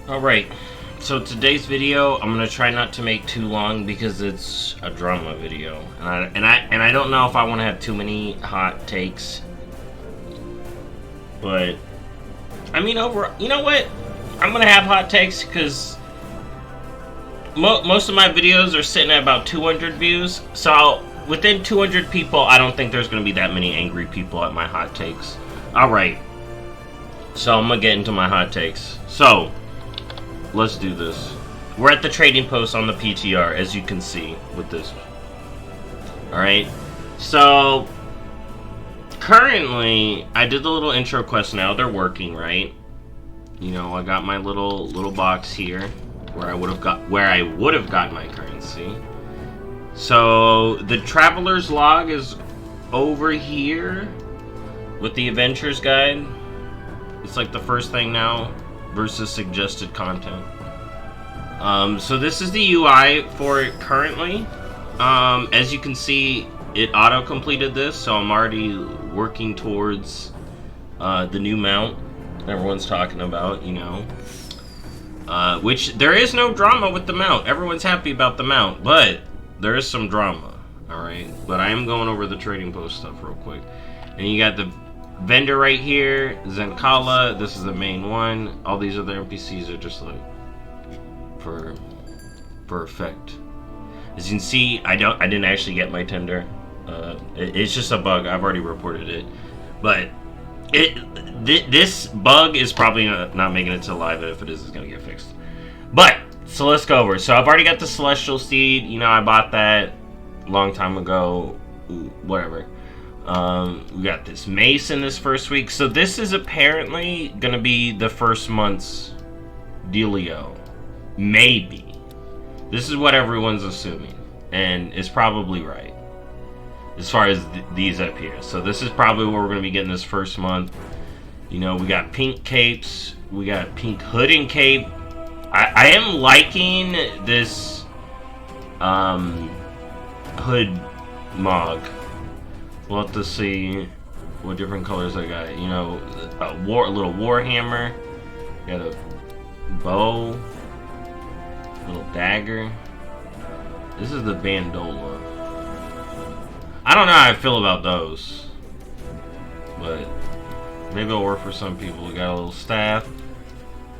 Alright, so today's video, I'm gonna try not to make too long because it's a drama video. And I don't know if I wanna have too many hot takes. But I mean you know what? I'm gonna have hot takes because most of my videos are sitting at about 200 views. So within 200 people, I don't think there's gonna be that many angry people at my hot takes. Alright. So I'm gonna get into my hot takes. So let's do this. We're at the trading post on the PTR, as you can see with this. Alright. So currently I did the little intro quest now. They're working, right? You know, I got my little box here where I would have got my currency. So the traveler's log is over here with the adventures guide. It's like the first thing now versus suggested content. So this is the UI for it currently. As you can see, it auto completed this, so I'm already working towards the new mount everyone's talking about, you know. Which there is no drama with the mount. Everyone's happy about the mount, but there is some drama. Alright, but I am going over the trading post stuff real quick. And you got the vendor right here, Zenkala, this is the main one. All these other NPCs are just like for effect. As you can see, I didn't actually get my tender. It's just a bug. I've already reported it, but this bug is probably not making it to live. If it is, it's gonna get fixed. But so let's go over. So I've already got the celestial steed. You know, I bought that a long time ago. Whatever. We got this mace in this first week. So this is apparently gonna be the first month's dealio. Maybe. This is what everyone's assuming, and it's probably right as far as these up here. So this is probably what we're gonna be getting this first month. You know, we got pink capes, we got pink hood and cape. I am liking this hood mog. We'll have to see what different colors I got. You know, a little war hammer. Got a bow, little dagger. This is the bandola. I don't know how I feel about those, but maybe it'll work for some people. We got a little staff.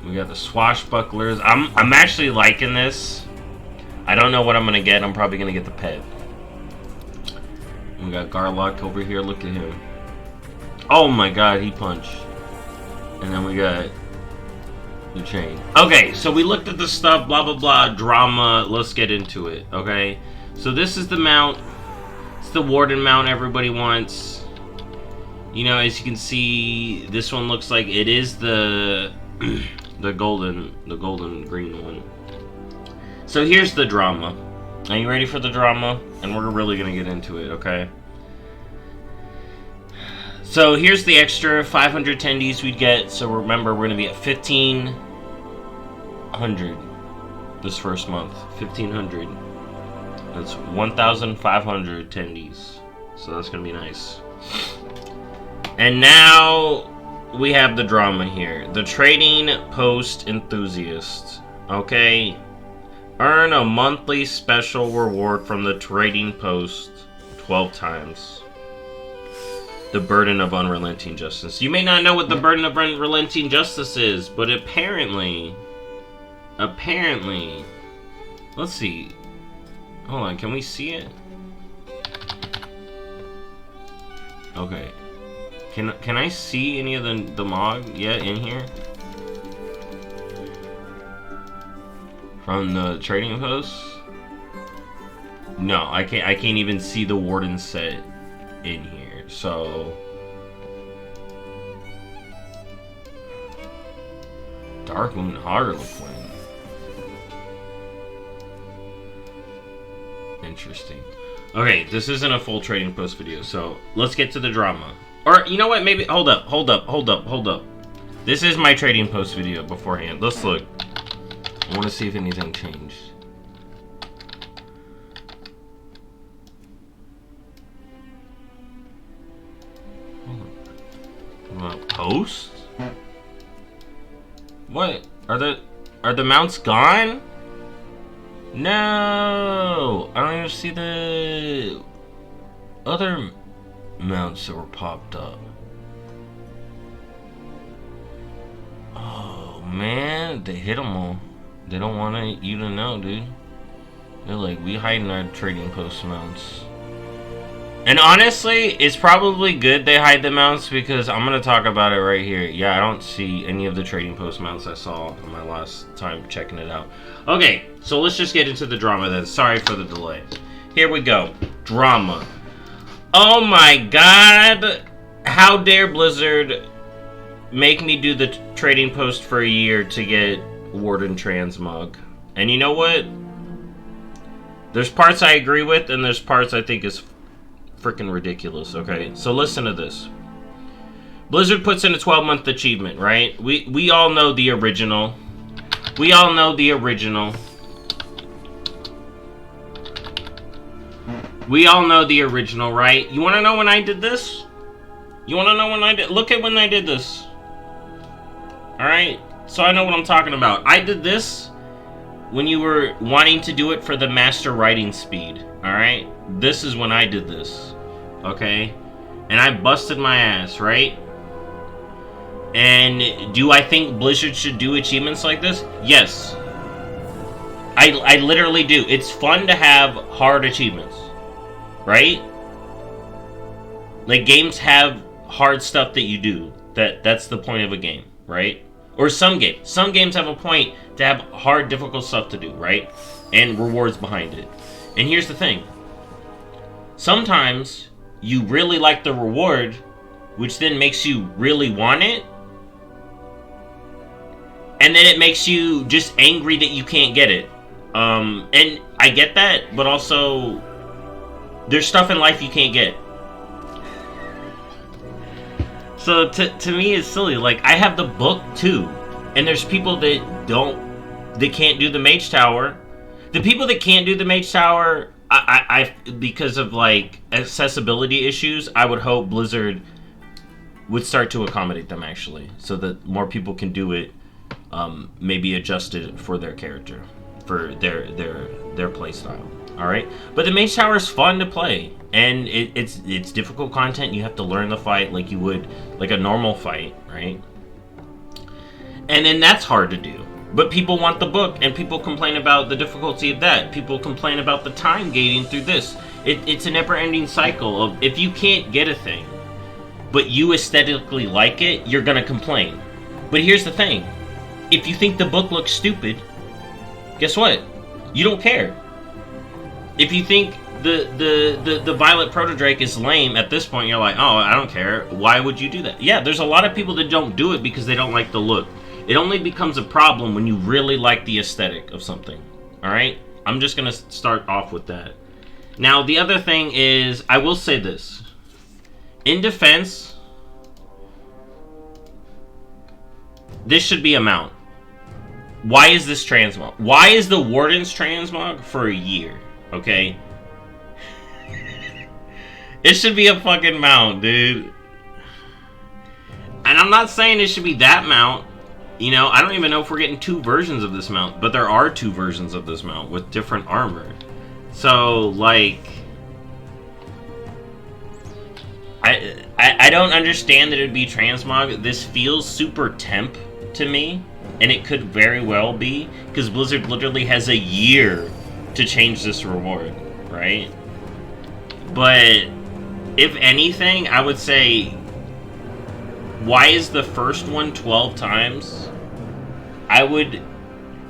We got the swashbucklers. I'm actually liking this. I don't know what I'm gonna get. I'm probably gonna get the pet. We got Garlock over here. Look at him. Oh my god, he punched. And then we got the chain. Okay, so we looked at the stuff, blah blah blah, drama. Let's get into it. Okay, so this is the mount. It's the warden mount everybody wants. You know, as you can see, this one looks like it is the the golden green one. So here's the drama. Are you ready for the drama? And we're really gonna get into it, okay? So here's the extra 500 attendees we'd get. So remember, we're gonna be at 1,500 this first month. 1,500. That's 1,500 attendees. So that's gonna be nice. And now we have the drama here. The trading post enthusiast. Okay. Earn a monthly special reward from the trading post 12 times. The burden of unrelenting justice. You may not know what the burden of unrelenting justice is, but apparently, let's see. Hold on, can we see it? Okay. Can I see any of the mog yet in here? From the trading post? No, I can't even see the warden set in here. So Darkmoon Harlequin. Interesting. Okay, this isn't a full trading post video, so let's get to the drama. Or, you know what, maybe, hold up. This is my trading post video beforehand. Let's look. I want to see if anything changed. Hold on. Post? What? Are there... Are the mounts gone? No! I don't even see the other mounts that were popped up. Oh, man. They hit them all. They don't want you to know, dude. They're like, we hiding our trading post mounts. And honestly, it's probably good they hide the mounts because I'm going to talk about it right here. Yeah, I don't see any of the trading post mounts I saw in my last time checking it out. Okay, so let's just get into the drama then. Sorry for the delay. Here we go. Drama. Oh my god. How dare Blizzard make me do the trading post for a year to get Warden Transmog. And you know what? There's parts I agree with, and there's parts I think is freaking ridiculous, okay? So listen to this. Blizzard puts in a 12-month achievement, right? We all know the original. We all know the original. We all know the original, right? You want to know when I did this? You want to know when I did? Look at when I did this. Alright? So I know what I'm talking about. I did this when you were wanting to do it for the master writing speed. Alright? This is when I did this. Okay? And I busted my ass, right? And do I think Blizzard should do achievements like this? Yes. I literally do. It's fun to have hard achievements. Right? Like, games have hard stuff that you do. That's the point of a game, right? Or some games. Some games have a point to have hard, difficult stuff to do, right? And rewards behind it. And here's the thing. Sometimes you really like the reward, which then makes you really want it. And then it makes you just angry that you can't get it. And I get that, but also there's stuff in life you can't get. So to me it's silly. Like, I have the book too, and there's people that can't do the Mage Tower. The people that can't do the Mage Tower, I because of like accessibility issues, I would hope Blizzard would start to accommodate them actually, so that more people can do it. Maybe adjusted for their character, for their play style. All right, but the Mage Tower is fun to play, and it's difficult content. You have to learn the fight like you would like a normal fight, right? And then that's hard to do. But people want the book, and people complain about the difficulty of that. People complain about the time gating through this. It's a never-ending cycle of if you can't get a thing, but you aesthetically like it, you're gonna complain. But here's the thing: if you think the book looks stupid, guess what? You don't care. If you think the Violet Protodrake is lame at this point, you're like, oh, I don't care. Why would you do that? Yeah, there's a lot of people that don't do it because they don't like the look. It only becomes a problem when you really like the aesthetic of something. Alright? I'm just going to start off with that. Now, the other thing is, I will say this. In defense, this should be a mount. Why is this transmog? Why is the Warden's transmog for a year? Okay? It should be a fucking mount, dude. And I'm not saying it should be that mount. You know, I don't even know if we're getting two versions of this mount. But there are two versions of this mount with different armor. So, like, I don't understand that it would be transmog. This feels super temp to me. And it could very well be. Because Blizzard literally has a year to change this reward, right? But if anything, I would say, why is the first one 12 times? I would,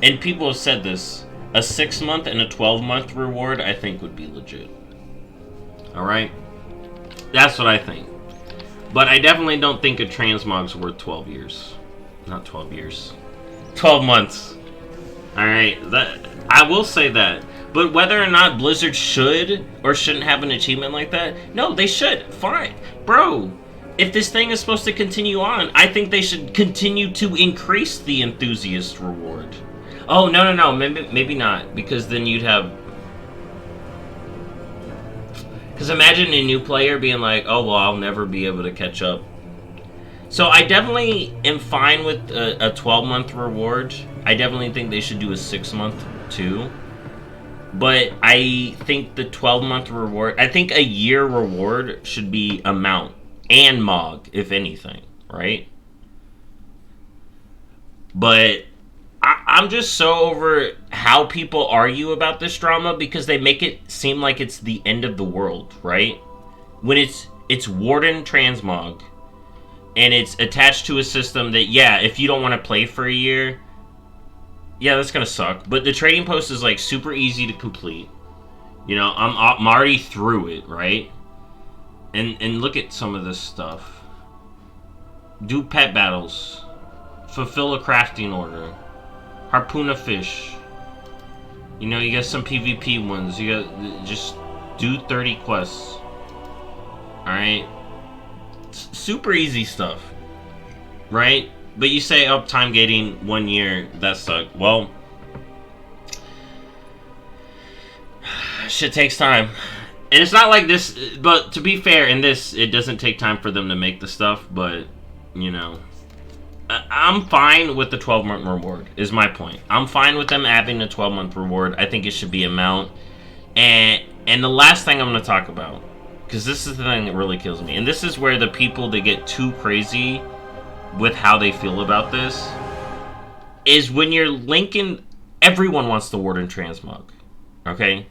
and people have said this, a 6-month and a 12-month reward I think would be legit. Alright? That's what I think. But I definitely don't think a transmog's worth 12 years. Not 12 years. 12 months. Alright? I will say that. But whether or not Blizzard should or shouldn't have an achievement like that, no, they should. Fine. Bro, if this thing is supposed to continue on, I think they should continue to increase the enthusiast reward. Oh, no. Maybe not. Because then you'd have... Because imagine a new player being like, oh, well, I'll never be able to catch up. So I definitely am fine with a 12-month reward. I definitely think they should do a 6-month too. But I think the 12-month reward, I think a year reward should be a mount and Mog, if anything, right? But I'm just so over how people argue about this drama because they make it seem like it's the end of the world, right? When it's Warden Transmog, and it's attached to a system that, yeah, if you don't want to play for a year, yeah, that's gonna suck. But the trading post is like super easy to complete. You know, I'm already through it, right? And look at some of this stuff. Do pet battles. Fulfill a crafting order. Harpoon a fish. You know, you got some PvP ones. You got just do 30 quests. Alright? Super easy stuff. Right? But you say, oh, time gating 1 year, that sucked. Well, shit takes time. And it's not like this, but to be fair, in this, it doesn't take time for them to make the stuff, but, you know. I'm fine with the 12-month reward, is my point. I'm fine with them adding a 12-month reward. I think it should be a mount. And the last thing I'm going to talk about, because this is the thing that really kills me, and this is where the people that get too crazy with how they feel about this, is when you're linking, everyone wants the Warden Transmog, okay?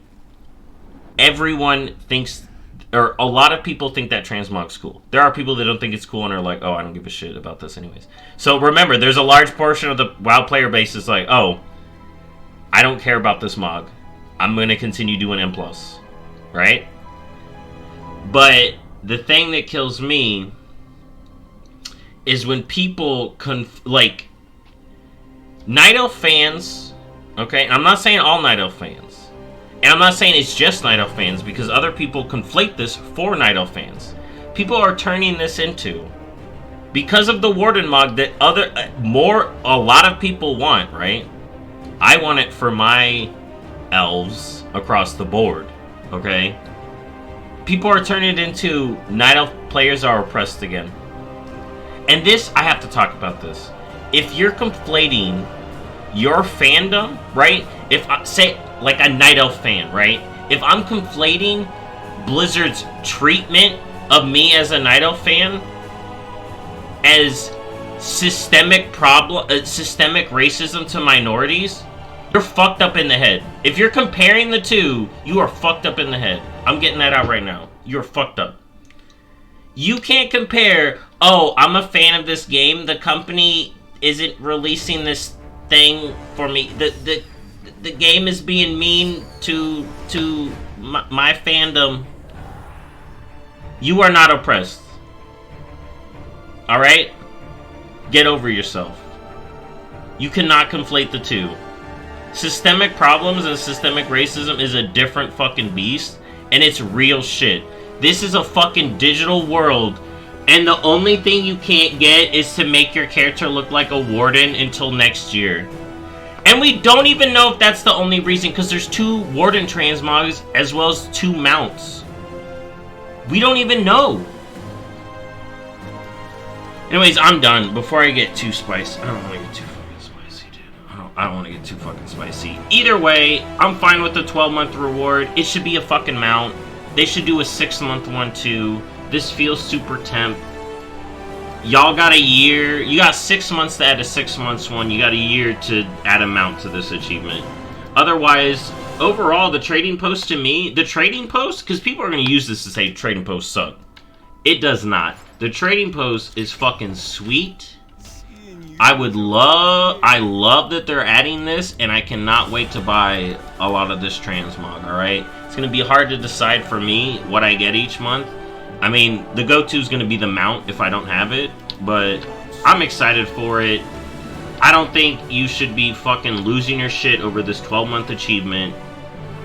Everyone thinks, or a lot of people think that Transmog's cool. There are people that don't think it's cool and are like, oh, I don't give a shit about this anyways. So remember, there's a large portion of the WoW player base that's like, oh, I don't care about this Mog. I'm going to continue doing M+, right? But the thing that kills me is when people, like, Night Elf fans, okay, and I'm not saying all Night Elf fans, and I'm not saying it's just Night Elf fans, because other people conflate this for Night Elf fans. People are turning this into, because of the Warden Mog that a lot of people want, right? I want it for my elves across the board, okay? People are turning it into Night Elf players are oppressed again. And this, I have to talk about this. If you're conflating your fandom, right? If I say, like a Night Elf fan, right? If I'm conflating Blizzard's treatment of me as a Night Elf fan as systemic racism to minorities, you're fucked up in the head. If you're comparing the two, you are fucked up in the head. I'm getting that out right now. You're fucked up. You can't compare, oh, I'm a fan of this game. The company isn't releasing this thing for me. The game is being mean to my fandom. You are not oppressed. Alright? Get over yourself. You cannot conflate the two. Systemic problems and systemic racism is a different fucking beast, and it's real shit. This is a fucking digital world, and the only thing you can't get is to make your character look like a warden until next year. And we don't even know if that's the only reason, because there's 2 warden transmogs as well as 2 mounts. We don't even know. Anyways, I'm done. Before I get too spicy, I don't want to get too fucking spicy, dude. I don't want to get too fucking spicy. Either way, I'm fine with the 12-month reward. It should be a fucking mount. They should do a 6-month one too. This feels super temp. Y'all got a year. You got 6 months to add a 6 months one. You got a year to add a mount to this achievement. Otherwise, overall, the trading post to me, the trading post, because people are going to use this to say trading posts suck. It does not. The trading post is fucking sweet. I love that they're adding this, and I cannot wait to buy a lot of this transmog, alright? It's going to be hard to decide for me what I get each month. I mean, the go-to is going to be the mount if I don't have it, but I'm excited for it. I don't think you should be fucking losing your shit over this 12-month achievement.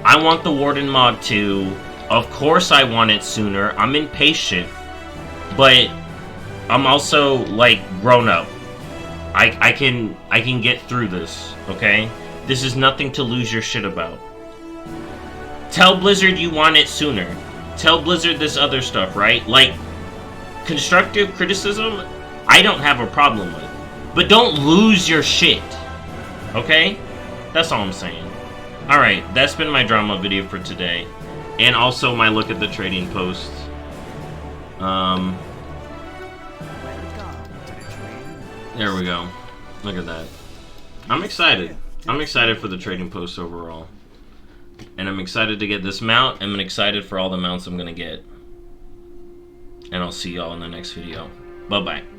I want the Warden mod too. Of course I want it sooner. I'm impatient. But I'm also, like, grown up. I can get through this, okay? This is nothing to lose your shit about. Tell Blizzard you want it sooner. Tell Blizzard this other stuff, right? Like, constructive criticism, I don't have a problem with. But don't lose your shit. Okay? That's all I'm saying. Alright, that's been my drama video for today. And also my look at the trading post. There we go. Look at that. I'm excited. I'm excited for the trading post overall. And I'm excited to get this mount. I'm excited for all the mounts I'm going to get. And I'll see y'all in the next video. Bye-bye.